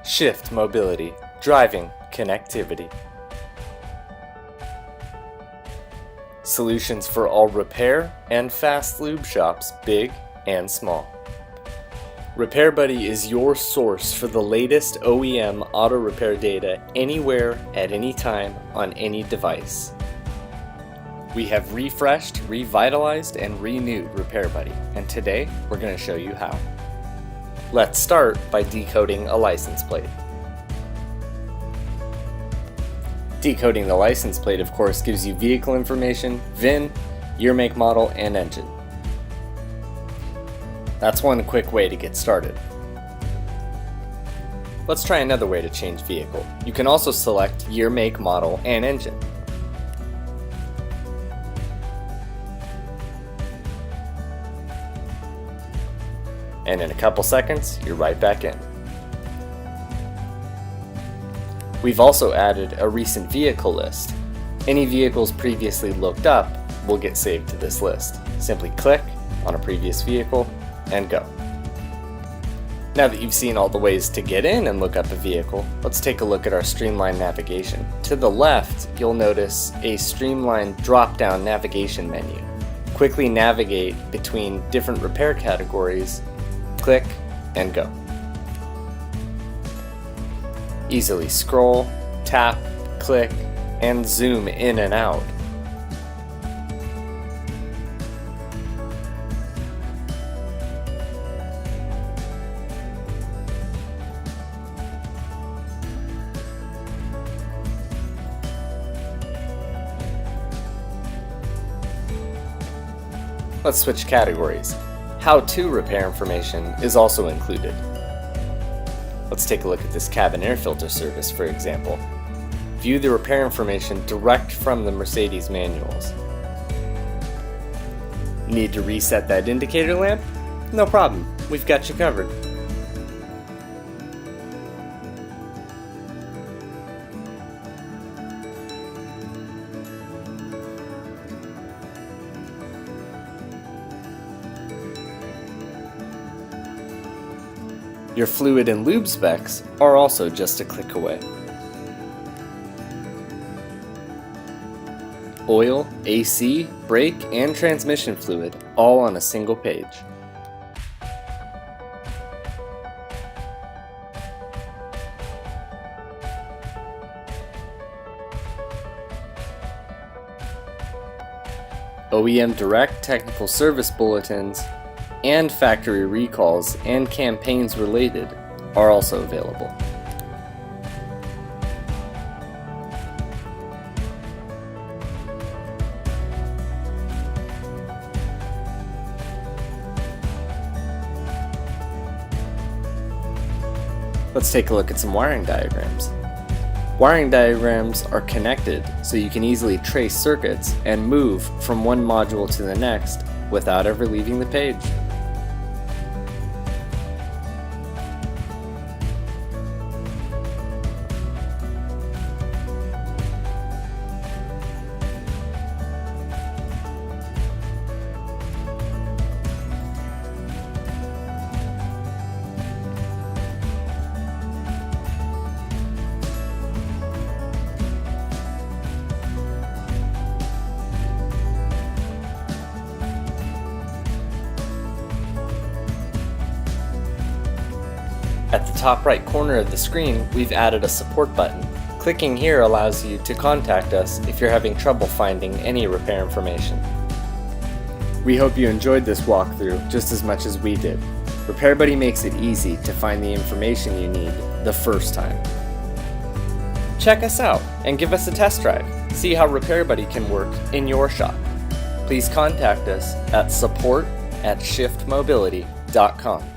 SHIFTMobility, driving connectivity. Solutions for all repair and fast lube shops, big and small. RepairBuddy is your source for the latest OEM auto repair data anywhere, at any time, on any device. We have refreshed, revitalized, and renewed RepairBuddy, and today we're going to show you how. Let's start by decoding a license plate. Decoding the license plate, of course, gives you vehicle information, VIN, year, make, model, and engine. That's one quick way to get started. Let's try another way to change vehicle. You can also select year, make, model, and engine. And in a couple seconds, you're right back in. We've also added a recent vehicle list. Any vehicles previously looked up will get saved to this list. Simply click on a previous vehicle and go. Now that you've seen all the ways to get in and look up a vehicle, let's take a look at our streamlined navigation. To the left, you'll notice a streamlined drop-down navigation menu. Quickly navigate between different repair categories, click and go. Easily scroll, tap, click, and zoom in and out. Let's switch categories. How-to repair information is also included. Let's take a look at this cabin air filter service, for example. View the repair information direct from the Mercedes manuals. Need to reset that indicator lamp? No problem, we've got you covered. Your fluid and lube specs are also just a click away. Oil, AC, brake, and transmission fluid all on a single page. OEM direct technical service bulletins and factory recalls and campaigns related are also available. Let's take a look at some wiring diagrams. Wiring diagrams are connected so you can easily trace circuits and move from one module to the next without ever leaving the page. At the top right corner of the screen, we've added a support button. Clicking here allows you to contact us if you're having trouble finding any repair information. We hope you enjoyed this walkthrough just as much as we did. RepairBuddy makes it easy to find the information you need the first time. Check us out and give us a test drive. See how RepairBuddy can work in your shop. Please contact us at support@shiftmobility.com.